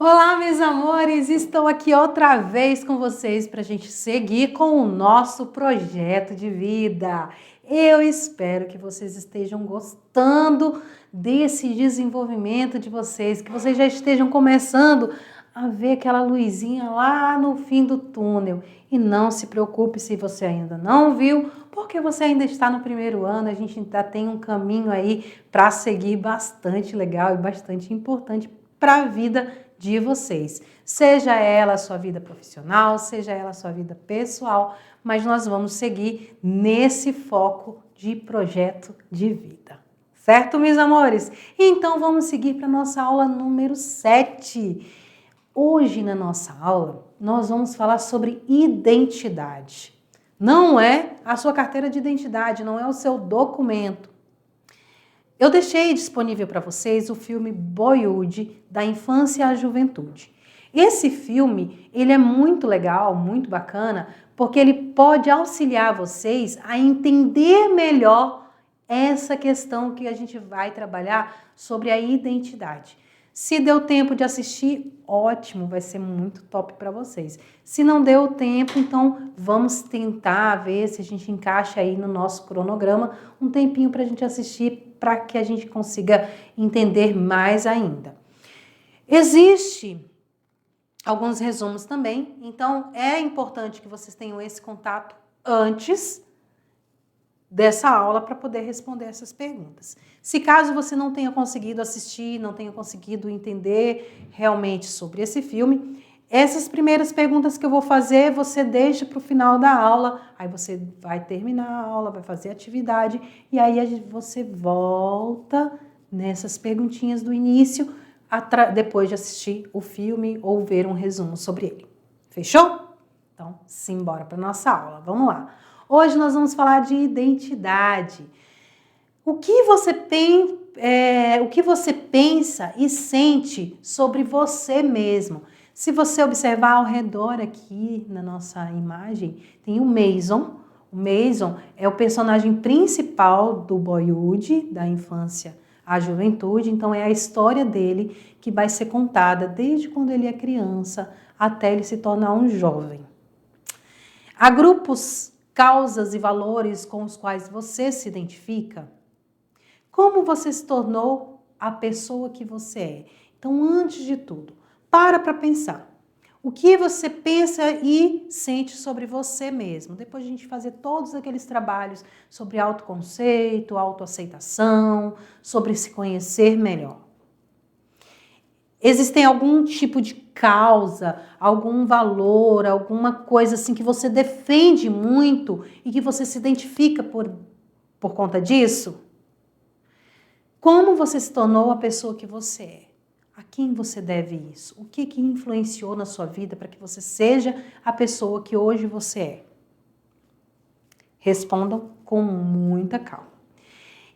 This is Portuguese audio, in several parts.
Olá, meus amores! Estou aqui outra vez com vocês para a gente seguir com o nosso projeto de vida. Eu espero que vocês estejam gostando desse desenvolvimento de vocês, que vocês já estejam começando a ver aquela luzinha lá no fim do túnel. E não se preocupe se você ainda não viu, porque você ainda está no primeiro ano, a gente ainda tem um caminho aí para seguir bastante legal e bastante importante para a vida de vocês. Seja ela a sua vida profissional, seja ela a sua vida pessoal, mas nós vamos seguir nesse foco de projeto de vida. Certo, meus amores? Então vamos seguir para a nossa aula número 7. Hoje na nossa aula nós vamos falar sobre identidade. Não é a sua carteira de identidade, não é o seu documento. Eu deixei disponível para vocês o filme Boyhood, da infância à juventude. Esse filme, ele é muito legal, muito bacana, porque ele pode auxiliar vocês a entender melhor essa questão que a gente vai trabalhar sobre a identidade. Se deu tempo de assistir, ótimo, vai ser muito top para vocês. Se não deu tempo, então vamos tentar ver se a gente encaixa aí no nosso cronograma um tempinho para a gente assistir, para que a gente consiga entender mais ainda. Existe alguns resumos também, então é importante que vocês tenham esse contato antes dessa aula para poder responder essas perguntas. Se caso você não tenha conseguido assistir, não tenha conseguido entender realmente sobre esse filme, essas primeiras perguntas que eu vou fazer, você deixa para o final da aula, aí você vai terminar a aula, vai fazer a atividade, e aí você volta nessas perguntinhas do início, depois de assistir o filme ou ver um resumo sobre ele. Fechou? Então, simbora para a nossa aula. Vamos lá. Hoje nós vamos falar de identidade. O que você pensa e sente sobre você mesmo? Se você observar ao redor aqui na nossa imagem, tem o Mason. O Mason é o personagem principal do Boyhood, da infância à juventude. Então é a história dele que vai ser contada desde quando ele é criança até ele se tornar um jovem. Há grupos, causas e valores com os quais você se identifica? Como você se tornou a pessoa que você é? Então, antes de tudo, para pensar. O que você pensa e sente sobre você mesmo? Depois de a gente fazer todos aqueles trabalhos sobre autoconceito, autoaceitação, sobre se conhecer melhor. Existem algum tipo de causa, algum valor, alguma coisa assim que você defende muito e que você se identifica por conta disso? Como você se tornou a pessoa que você é? A quem você deve isso? O que influenciou na sua vida para que você seja a pessoa que hoje você é? Respondam com muita calma.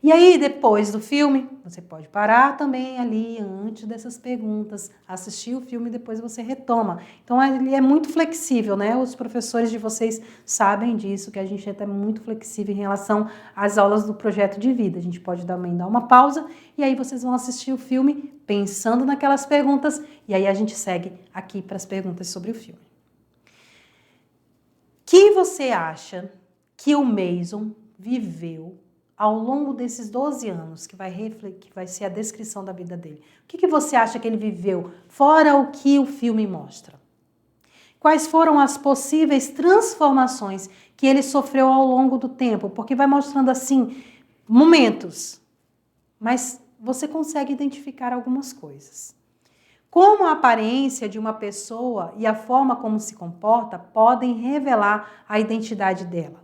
E aí, depois do filme, você pode parar também ali antes dessas perguntas, assistir o filme e depois você retoma. Então, ele é muito flexível, né? Os professores de vocês sabem disso, que a gente é até muito flexível em relação às aulas do projeto de vida. A gente pode também dar uma pausa e aí vocês vão assistir o filme pensando naquelas perguntas e aí a gente segue aqui para as perguntas sobre o filme. Que você acha que o Mason viveu ao longo desses 12 anos, que vai ser a descrição da vida dele? O que você acha que ele viveu, fora o que o filme mostra? Quais foram as possíveis transformações que ele sofreu ao longo do tempo? Porque vai mostrando, assim, momentos, mas você consegue identificar algumas coisas. Como a aparência de uma pessoa e a forma como se comporta podem revelar a identidade dela?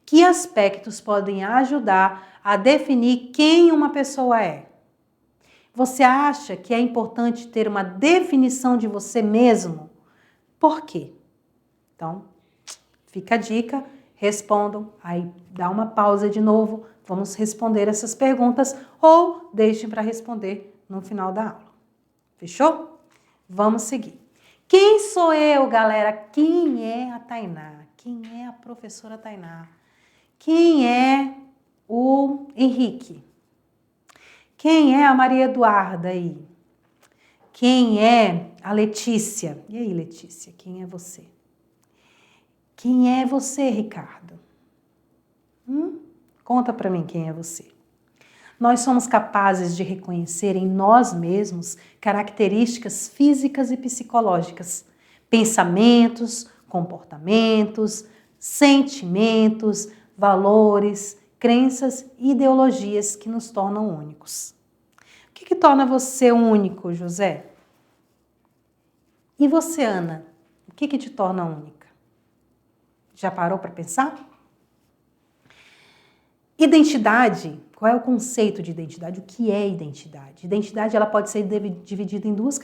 Que aspectos podem ajudar a definir quem uma pessoa é? Você acha que é importante ter uma definição de você mesmo? Por quê? Então, fica a dica, respondam, aí dá uma pausa de novo, vamos responder essas perguntas ou deixem para responder no final da aula. Fechou? Vamos seguir. Quem sou eu, galera? Quem é a Tainá? Quem é a professora Tainá? Quem é o Henrique? Quem é a Maria Eduarda aí? quem é a Letícia. E aí, Letícia, quem é você? Quem é você, Ricardo? Conta para mim quem é você. Nós somos capazes de reconhecer em nós mesmos características físicas e psicológicas, pensamentos, comportamentos, sentimentos, valores, crenças e ideologias que nos tornam únicos. O que torna você único, José? E você, Ana? O que te torna única? Já parou para pensar? Identidade, qual é o conceito de identidade? O que é identidade? Identidade ela pode ser dividida em duas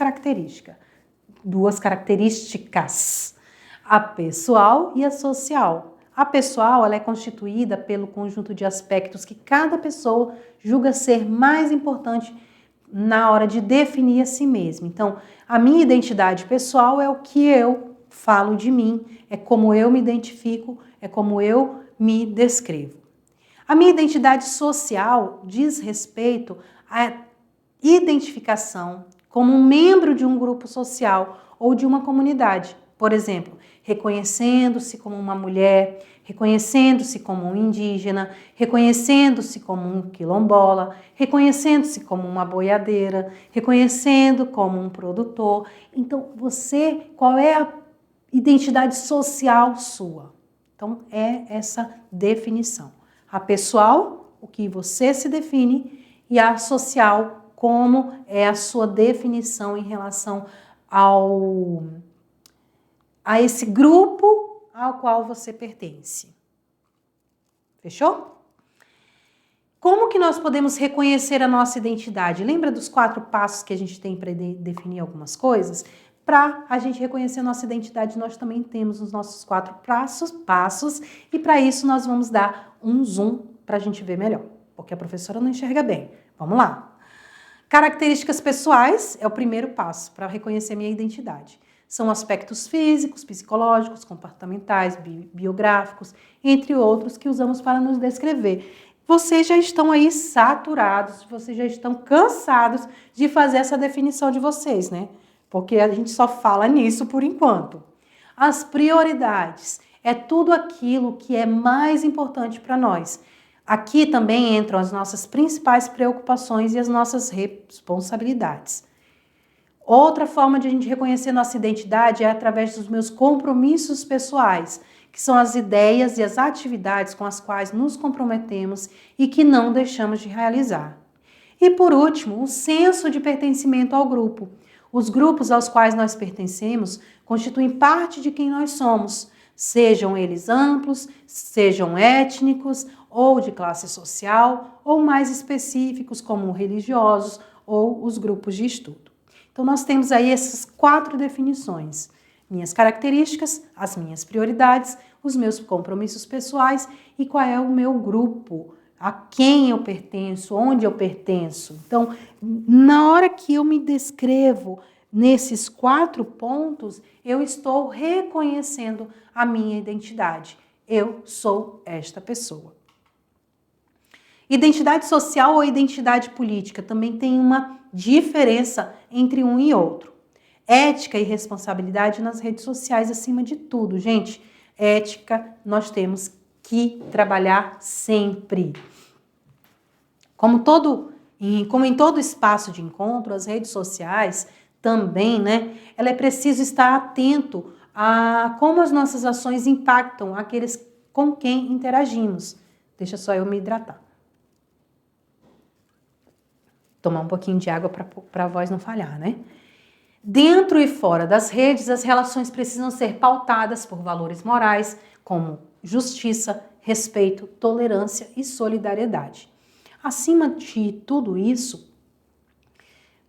características, a pessoal e a social. A pessoal ela é constituída pelo conjunto de aspectos que cada pessoa julga ser mais importante na hora de definir a si mesma. Então, a minha identidade pessoal é o que eu falo de mim, é como eu me identifico, é como eu me descrevo. A minha identidade social diz respeito à identificação como um membro de um grupo social ou de uma comunidade. Por exemplo, reconhecendo-se como uma mulher, reconhecendo-se como um indígena, reconhecendo-se como um quilombola, reconhecendo-se como uma boiadeira, reconhecendo como um produtor. Então, qual é a identidade social sua? Então, é essa definição. A pessoal, o que você se define, e a social, como é a sua definição em relação a esse grupo ao qual você pertence. Fechou? Como que nós podemos reconhecer a nossa identidade? Lembra dos 4 passos que a gente tem para definir algumas coisas? Para a gente reconhecer a nossa identidade, nós também temos os nossos 4 passos e para isso nós vamos dar um zoom para a gente ver melhor, porque a professora não enxerga bem. Vamos lá. Características pessoais é o primeiro passo para reconhecer minha identidade. São aspectos físicos, psicológicos, comportamentais, biográficos, entre outros que usamos para nos descrever. Vocês já estão aí saturados, vocês já estão cansados de fazer essa definição de vocês, né? Porque a gente só fala nisso por enquanto. As prioridades é tudo aquilo que é mais importante para nós. Aqui também entram as nossas principais preocupações e as nossas responsabilidades. Outra forma de a gente reconhecer nossa identidade é através dos meus compromissos pessoais, que são as ideias e as atividades com as quais nos comprometemos e que não deixamos de realizar. E por último, o senso de pertencimento ao grupo. Os grupos aos quais nós pertencemos constituem parte de quem nós somos, sejam eles amplos, sejam étnicos ou de classe social, ou mais específicos como religiosos ou os grupos de estudo. Então nós temos aí essas 4 definições: minhas características, as minhas prioridades, os meus compromissos pessoais e qual é o meu grupo, a quem eu pertenço, onde eu pertenço. Então, na hora que eu me descrevo nesses 4 pontos, eu estou reconhecendo a minha identidade. Eu sou esta pessoa. Identidade social ou identidade política também tem uma diferença entre um e outro. Ética e responsabilidade nas redes sociais acima de tudo, gente. Ética nós temos que trabalhar sempre. Como em todo espaço de encontro, as redes sociais também, né? Ela é preciso estar atento a como as nossas ações impactam aqueles com quem interagimos. Deixa só eu me hidratar. Tomar um pouquinho de água para a voz não falhar, né? Dentro e fora das redes, as relações precisam ser pautadas por valores morais, como justiça, respeito, tolerância e solidariedade. Acima de tudo isso,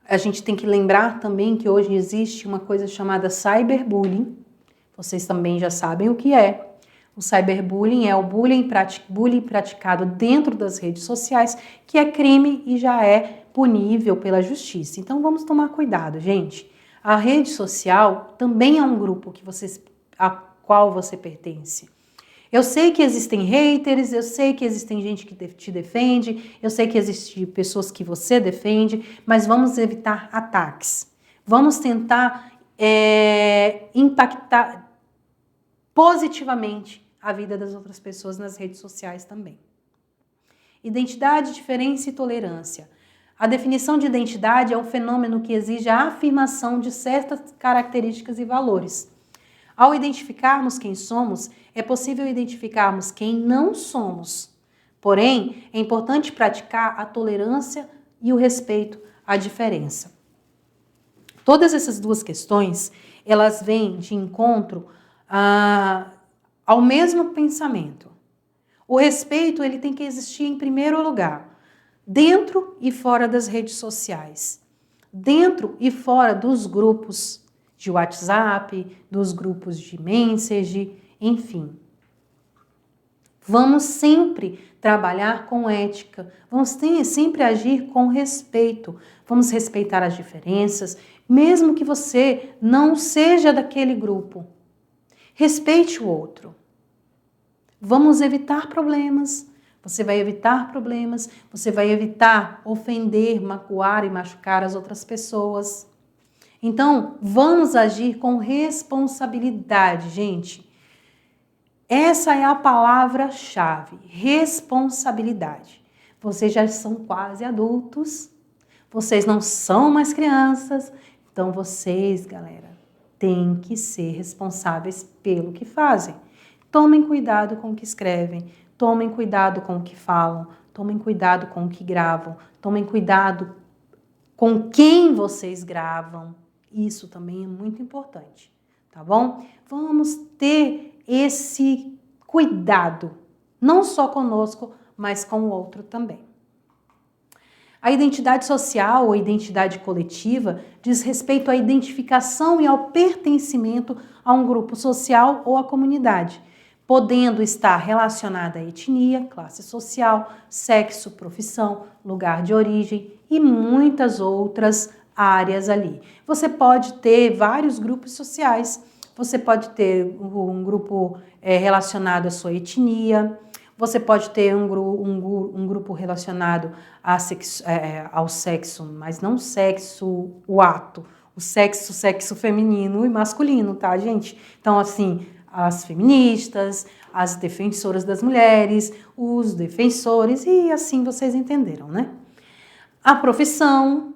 a gente tem que lembrar também que hoje existe uma coisa chamada cyberbullying. Vocês também já sabem o que é. O cyberbullying é o bullying praticado dentro das redes sociais, que é crime e já é punível pela justiça. Então vamos tomar cuidado, gente. A rede social também é um grupo a qual você pertence. Eu sei que existem haters, eu sei que existem gente que te defende, eu sei que existem pessoas que você defende, mas vamos evitar ataques. Vamos tentar impactar positivamente a vida das outras pessoas nas redes sociais também. Identidade, diferença e tolerância. A definição de identidade é um fenômeno que exige a afirmação de certas características e valores. Ao identificarmos quem somos, é possível identificarmos quem não somos. Porém, é importante praticar a tolerância e o respeito à diferença. Todas essas duas questões, elas vêm de encontro ao mesmo pensamento. O respeito, ele tem que existir em primeiro lugar, dentro e fora das redes sociais, dentro e fora dos grupos de WhatsApp, dos grupos de message, enfim. Vamos sempre trabalhar com ética, vamos sempre agir com respeito, vamos respeitar as diferenças, mesmo que você não seja daquele grupo. Respeite o outro. Vamos evitar problemas. Você vai evitar problemas, você vai evitar ofender, magoar e machucar as outras pessoas. Então, vamos agir com responsabilidade, gente. Essa é a palavra-chave, responsabilidade. Vocês já são quase adultos, vocês não são mais crianças, então vocês, galera, têm que ser responsáveis pelo que fazem. Tomem cuidado com o que escrevem, tomem cuidado com o que falam, tomem cuidado com o que gravam, tomem cuidado com quem vocês gravam. Isso também é muito importante, tá bom? Vamos ter esse cuidado, não só conosco, mas com o outro também. A identidade social ou identidade coletiva diz respeito à identificação e ao pertencimento a um grupo social ou à comunidade, podendo estar relacionada à etnia, classe social, sexo, profissão, lugar de origem e muitas outras áreas ali. Você pode ter vários grupos sociais, você pode ter um grupo relacionado à sua etnia, você pode ter um grupo relacionado ao sexo, mas não sexo, o ato, o sexo feminino e masculino, tá, gente? Então, assim, as feministas, as defensoras das mulheres, os defensores e assim vocês entenderam, né? A profissão,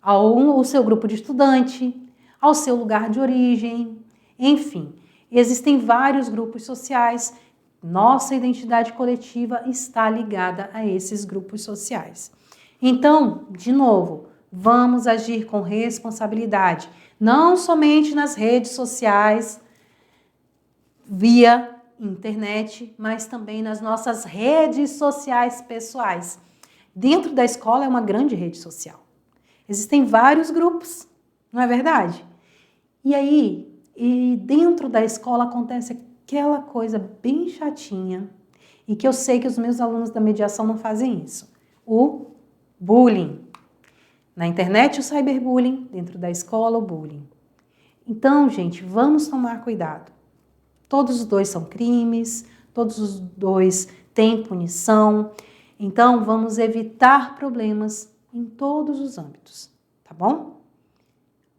ao seu grupo de estudante, ao seu lugar de origem, enfim, existem vários grupos sociais. Nossa identidade coletiva está ligada a esses grupos sociais. Então, de novo, vamos agir com responsabilidade, não somente nas redes sociais, via internet, mas também nas nossas redes sociais pessoais. Dentro da escola é uma grande rede social. Existem vários grupos, não é verdade? E aí, dentro da escola acontece aquela coisa bem chatinha e que eu sei que os meus alunos da mediação não fazem isso. O bullying. Na internet, o cyberbullying. Dentro da escola, o bullying. Então, gente, vamos tomar cuidado. Todos os dois são crimes, todos os dois têm punição. Então, vamos evitar problemas em todos os âmbitos, tá bom?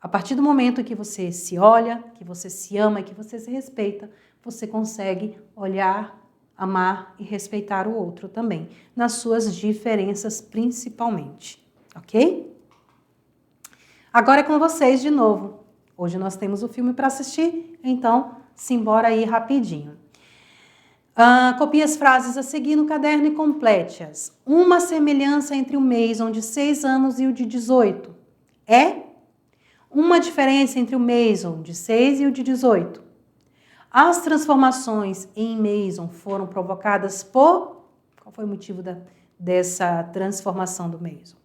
A partir do momento que você se olha, que você se ama e que você se respeita, você consegue olhar, amar e respeitar o outro também, nas suas diferenças principalmente, ok? Agora é com vocês de novo. Hoje nós temos o filme para assistir, então simbora aí rapidinho. Copie as frases a seguir no caderno e complete-as. Uma semelhança entre o Mason de 6 anos e o de 18 é? Uma diferença entre o Mason de 6 e o de 18. As transformações em Mason foram provocadas por... Qual foi o motivo dessa transformação do Mason?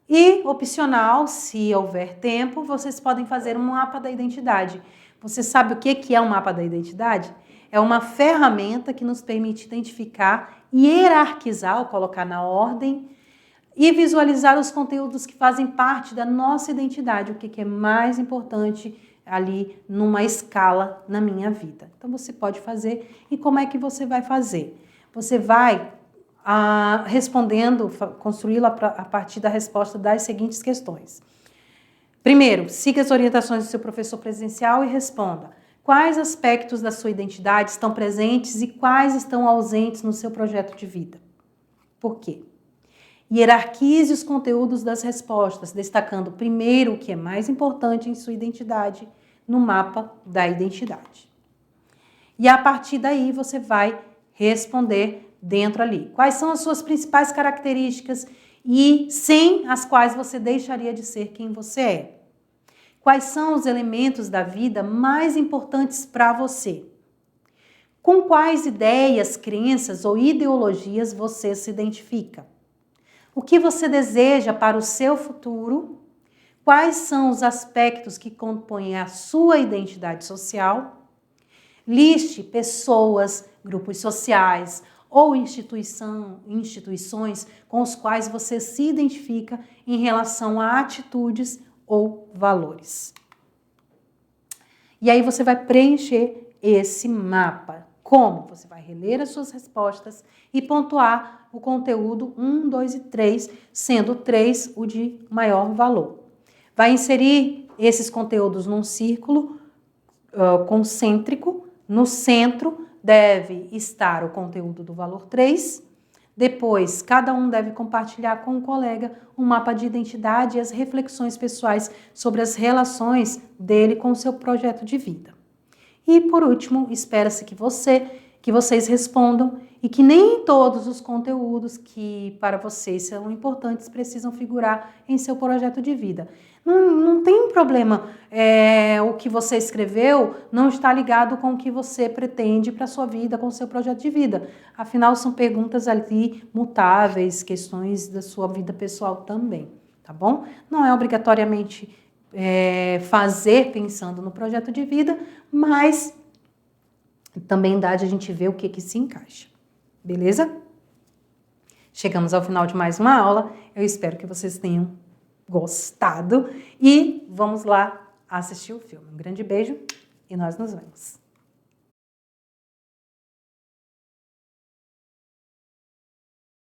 E, opcional, se houver tempo, vocês podem fazer um mapa da identidade. Você sabe o que é um mapa da identidade? É uma ferramenta que nos permite identificar e hierarquizar, ou colocar na ordem, e visualizar os conteúdos que fazem parte da nossa identidade, o que é mais importante ali numa escala na minha vida. Então, você pode fazer. E como é que você vai fazer? Você vai respondendo, construí-lo a partir da resposta das seguintes questões. Primeiro, siga as orientações do seu professor presencial e responda: quais aspectos da sua identidade estão presentes e quais estão ausentes no seu projeto de vida? Por quê? Hierarquize os conteúdos das respostas, destacando primeiro o que é mais importante em sua identidade no mapa da identidade. E a partir daí você vai responder dentro ali. Quais são as suas principais características e sem as quais você deixaria de ser quem você é? Quais são os elementos da vida mais importantes para você? Com quais ideias, crenças ou ideologias você se identifica? O que você deseja para o seu futuro? Quais são os aspectos que compõem a sua identidade social? Liste pessoas, grupos sociais ou instituições com os quais você se identifica em relação a atitudes ou valores. E aí você vai preencher esse mapa. Como? Você vai reler as suas respostas e pontuar o conteúdo 1, 2 e 3, sendo 3 o de maior valor. Vai inserir esses conteúdos num círculo concêntrico. No centro deve estar o conteúdo do valor 3. Depois, cada um deve compartilhar com um colega um mapa de identidade e as reflexões pessoais sobre as relações dele com o seu projeto de vida. E, por último, espera-se que vocês respondam e que nem todos os conteúdos que para vocês são importantes precisam figurar em seu projeto de vida. Não tem problema, o que você escreveu não está ligado com o que você pretende para a sua vida, com o seu projeto de vida. Afinal, são perguntas ali mutáveis, questões da sua vida pessoal também, tá bom? Não é obrigatoriamente fazer pensando no projeto de vida, mas também dá de a gente ver o que se encaixa. Beleza? Chegamos ao final de mais uma aula. Eu espero que vocês tenham gostado e vamos lá assistir o filme. Um grande beijo e nós nos vemos.